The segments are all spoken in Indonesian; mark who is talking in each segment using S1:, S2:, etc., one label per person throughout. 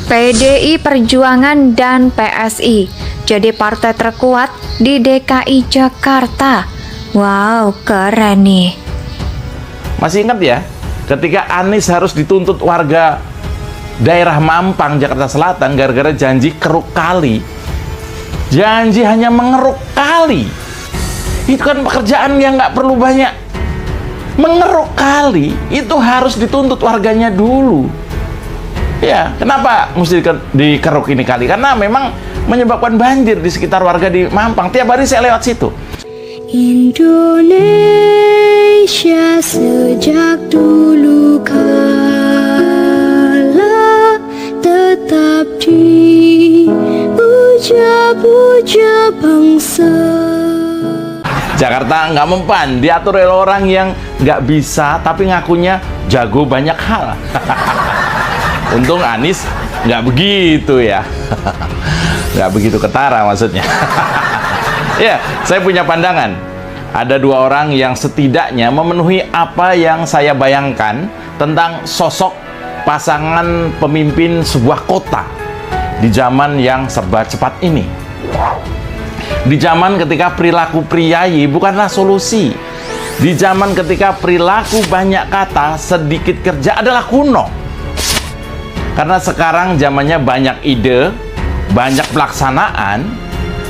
S1: PDI Perjuangan dan PSI jadi partai terkuat di DKI Jakarta. Wow, keren nih.
S2: Masih ingat ya, ketika Anies harus dituntut warga daerah Mampang, Jakarta Selatan gara-gara janji keruk kali. Janji hanya mengeruk kali. Itu kan pekerjaan yang nggak perlu banyak. Mengeruk kali itu harus dituntut warganya dulu. Ya, kenapa mesti dikeruk ini kali? Karena memang menyebabkan banjir di sekitar warga di Mampang. Tiap hari saya lewat situ.
S3: Indonesia sejak dulu kala tetap dipuja-puja bangsa.
S2: Jakarta nggak mempan, diatur oleh orang yang nggak bisa tapi ngakunya jago banyak hal. Untung Anies nggak begitu ya. Nggak begitu ketara maksudnya. Ya, saya punya pandangan. Ada dua orang yang setidaknya memenuhi apa yang saya bayangkan tentang sosok pasangan pemimpin sebuah kota di zaman yang serba cepat ini. Di zaman ketika perilaku priayi bukanlah solusi. Di zaman ketika perilaku banyak kata, sedikit kerja adalah kuno. Karena sekarang zamannya banyak ide, banyak pelaksanaan,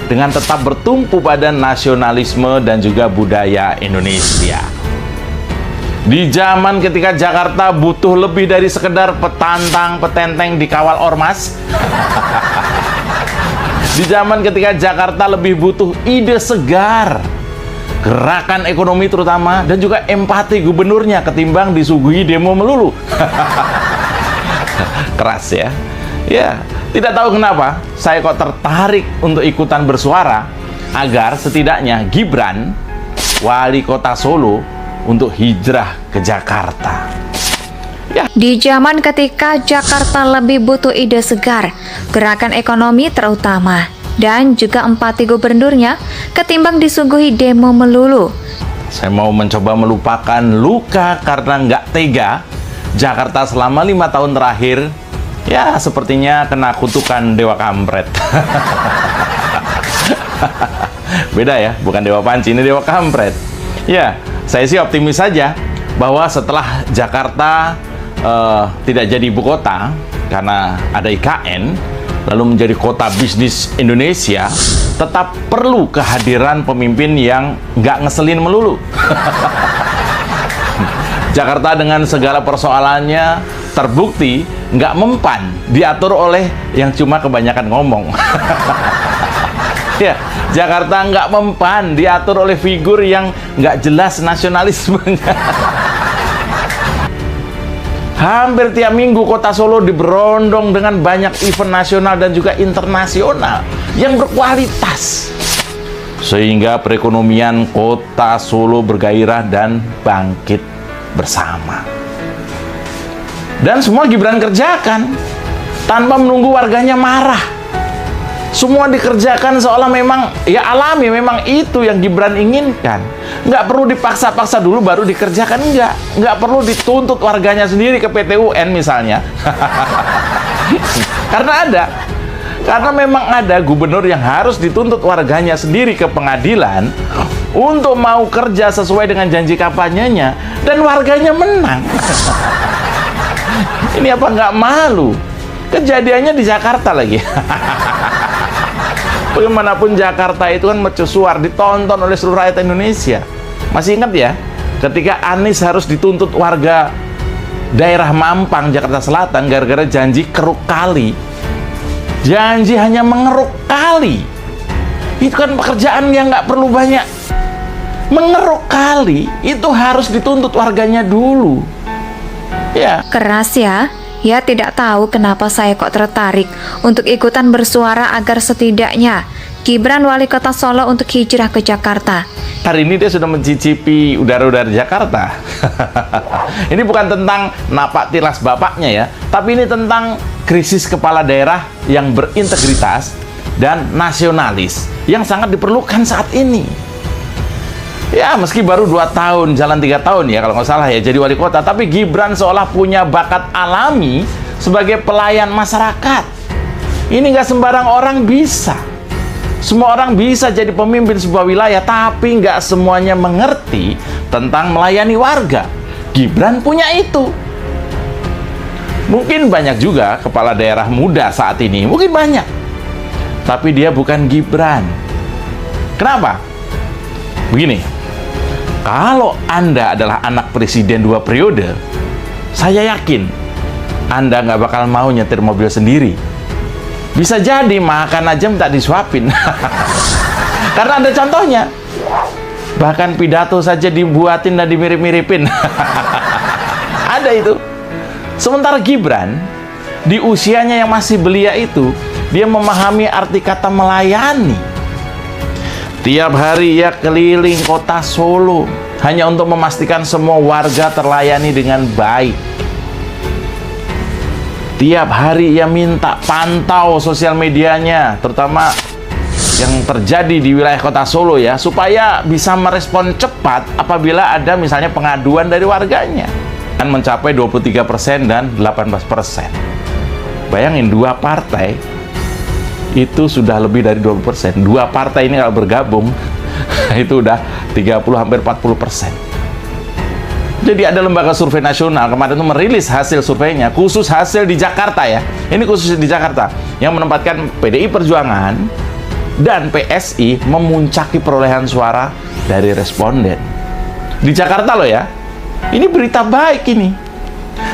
S2: dengan tetap bertumpu pada nasionalisme dan juga budaya Indonesia. Di zaman ketika Jakarta butuh lebih dari sekedar petantang petenteng dikawal ormas. Di zaman ketika Jakarta lebih butuh ide segar, gerakan ekonomi terutama, dan juga empati gubernurnya ketimbang disuguhi demo melulu. Keras ya. Ya, tidak tahu kenapa saya kok tertarik untuk ikutan bersuara agar setidaknya Gibran, wali kota Solo, untuk hijrah ke Jakarta. Ya.
S1: Di zaman ketika Jakarta lebih butuh ide segar, gerakan ekonomi terutama, dan juga empati gubernurnya ketimbang disuguhi demo melulu.
S2: Saya mau mencoba melupakan luka karena nggak tega Jakarta selama 5 tahun terakhir. Ya, sepertinya kena kutukan Dewa Kampret. Beda ya, bukan Dewa Panci, ini Dewa Kampret. Ya, saya sih optimis saja bahwa setelah Jakarta tidak jadi ibu kota karena ada IKN, lalu menjadi kota bisnis Indonesia, tetap perlu kehadiran pemimpin yang nggak ngeselin melulu. Jakarta dengan segala persoalannya terbukti nggak mempan diatur oleh yang cuma kebanyakan ngomong. Ya, Jakarta nggak mempan diatur oleh figur yang nggak jelas nasionalismenya. Hampir tiap minggu kota Solo diberondong dengan banyak event nasional dan juga internasional yang berkualitas, sehingga perekonomian kota Solo bergairah dan bangkit bersama. Dan semua Gibran kerjakan tanpa menunggu warganya marah. Semua dikerjakan seolah memang ya alami, memang itu yang Gibran inginkan. Nggak perlu dipaksa-paksa dulu baru dikerjakan, nggak perlu dituntut warganya sendiri ke PT UN misalnya. Karena memang ada gubernur yang harus dituntut warganya sendiri ke pengadilan untuk mau kerja sesuai dengan janji kampanyenya, dan warganya menang. Ini apa nggak malu? Kejadiannya di Jakarta lagi. Bagaimanapun Jakarta itu kan mercusuar, ditonton oleh seluruh rakyat Indonesia. Masih ingat ya, ketika Anies harus dituntut warga daerah Mampang, Jakarta Selatan gara-gara janji keruk kali. Janji hanya mengeruk kali. Itu kan pekerjaan yang nggak perlu banyak. Mengeruk kali itu harus dituntut warganya dulu. Ya.
S1: Keras ya. Ya, tidak tahu kenapa saya kok tertarik untuk ikutan bersuara agar setidaknya Gibran wali kota Solo untuk hijrah ke Jakarta.
S2: Hari ini dia sudah mencicipi udara-udara Jakarta. Ini bukan tentang napak tilas bapaknya ya, tapi ini tentang krisis kepala daerah yang berintegritas dan nasionalis yang sangat diperlukan saat ini. Ya, meski baru 2 tahun, jalan 3 tahun ya kalau nggak salah ya jadi wali kota, tapi Gibran seolah punya bakat alami sebagai pelayan masyarakat. Ini nggak sembarang orang bisa. Semua orang bisa jadi pemimpin sebuah wilayah, tapi nggak semuanya mengerti tentang melayani warga. Gibran punya itu. Mungkin banyak juga kepala daerah muda saat ini, mungkin banyak. Tapi dia bukan Gibran. Kenapa? Begini, kalau Anda adalah anak presiden 2 periode, saya yakin Anda nggak bakal mau nyetir mobil sendiri. Bisa jadi makan aja minta disuapin. Karena ada contohnya. Bahkan pidato saja dibuatin dan dimirip-miripin. Ada itu. Sementara Gibran, di usianya yang masih belia itu, dia memahami arti kata melayani. Tiap hari ia keliling kota Solo hanya untuk memastikan semua warga terlayani dengan baik. Tiap hari ia minta pantau sosial medianya, terutama yang terjadi di wilayah kota Solo ya, supaya bisa merespon cepat apabila ada misalnya pengaduan dari warganya. Kan mencapai 23% dan 18%. Bayangin, 2 partai itu sudah lebih dari 20%. 2 partai ini kalau bergabung itu udah 30 hampir 40%. Jadi ada lembaga survei nasional kemarin itu merilis hasil surveinya, khusus hasil di Jakarta ya. Ini khusus di Jakarta, yang menempatkan PDI Perjuangan dan PSI memuncaki perolehan suara dari responden. Di Jakarta loh ya. Ini berita baik ini.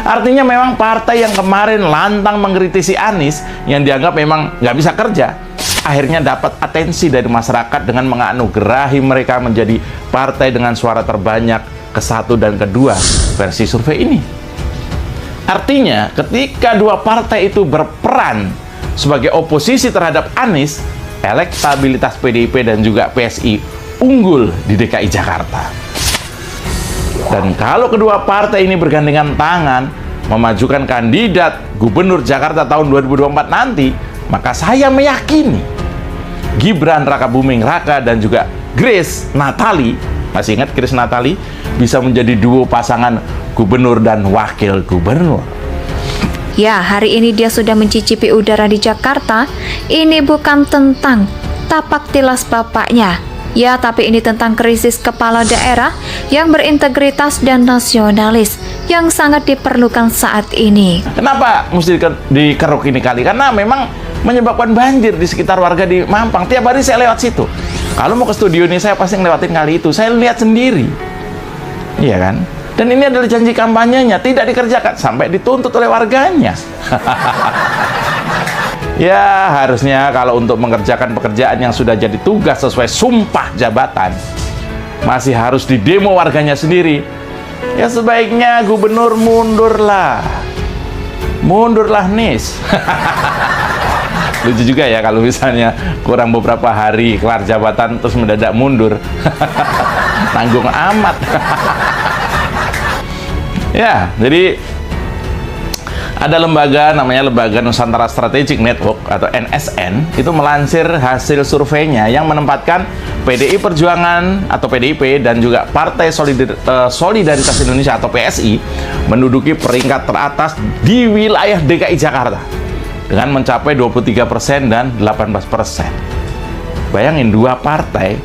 S2: Artinya memang partai yang kemarin lantang mengkritisi Anies, yang dianggap memang nggak bisa kerja, akhirnya dapat atensi dari masyarakat dengan menganugerahi mereka menjadi partai dengan suara terbanyak ke-1 dan ke-2 versi survei ini. Artinya ketika 2 partai itu berperan sebagai oposisi terhadap Anies, elektabilitas PDIP dan juga PSI unggul di DKI Jakarta. Dan kalau kedua partai ini bergandengan tangan memajukan kandidat Gubernur Jakarta tahun 2024 nanti, maka saya meyakini Gibran Rakabuming Raka dan juga Grace Natali, masih ingat Grace Natali, bisa menjadi duo pasangan gubernur dan wakil gubernur.
S1: Ya, hari ini dia sudah mencicipi udara di Jakarta. Ini bukan tentang tapak tilas bapaknya. Ya, tapi ini tentang krisis kepala daerah yang berintegritas dan nasionalis yang sangat diperlukan saat ini.
S2: Kenapa mesti dikeruk ini kali? Karena memang menyebabkan banjir di sekitar warga di Mampang. Tiap hari saya lewat situ. Kalau mau ke studio ini, saya pasti ngelewatin kali itu. Saya lihat sendiri. Iya kan? Dan ini adalah janji kampanyenya, tidak dikerjakan sampai dituntut oleh warganya. Ya, harusnya kalau untuk mengerjakan pekerjaan yang sudah jadi tugas sesuai sumpah jabatan, masih harus didemo warganya sendiri. Ya, sebaiknya gubernur mundurlah. Mundurlah, Nis. Lucu juga ya kalau misalnya kurang beberapa hari kelar jabatan terus mendadak mundur. Tanggung amat. Ya, jadi ada lembaga namanya Lembaga Nusantara Strategic Network atau NSN, itu melansir hasil surveinya yang menempatkan PDI Perjuangan atau PDIP dan juga Partai Solidaritas Indonesia atau PSI menduduki peringkat teratas di wilayah DKI Jakarta dengan mencapai 23% dan 18%. Bayangin, 2 partai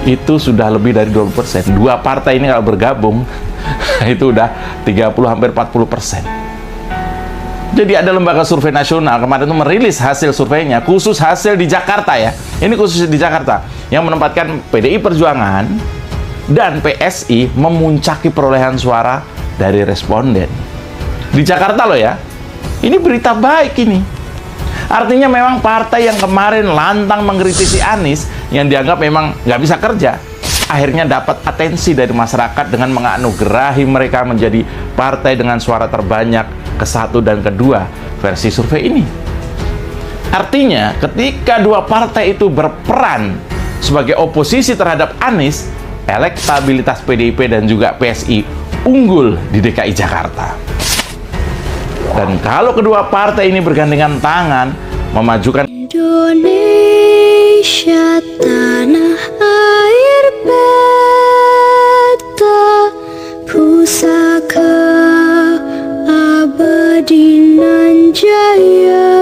S2: itu sudah lebih dari 20%. 2 partai ini kalau bergabung itu udah 30 hampir 40%. Jadi ada lembaga survei nasional kemarin itu merilis hasil surveinya, khusus hasil di Jakarta ya. Ini khusus di Jakarta, yang menempatkan PDI Perjuangan dan PSI memuncaki perolehan suara dari responden. Di Jakarta loh ya. Ini berita baik ini. Artinya memang partai yang kemarin lantang mengkritisi Anies, yang dianggap memang nggak bisa kerja, akhirnya dapat atensi dari masyarakat dengan menganugerahi mereka menjadi partai dengan suara terbanyak ke-1 dan ke-2 versi survei ini. Artinya ketika 2 partai itu berperan sebagai oposisi terhadap Anies, elektabilitas PDIP dan juga PSI unggul di DKI Jakarta. Dan kalau kedua partai ini bergandengan tangan memajukan
S3: Indonesia tanah air beta pusaka abadi nan jaya.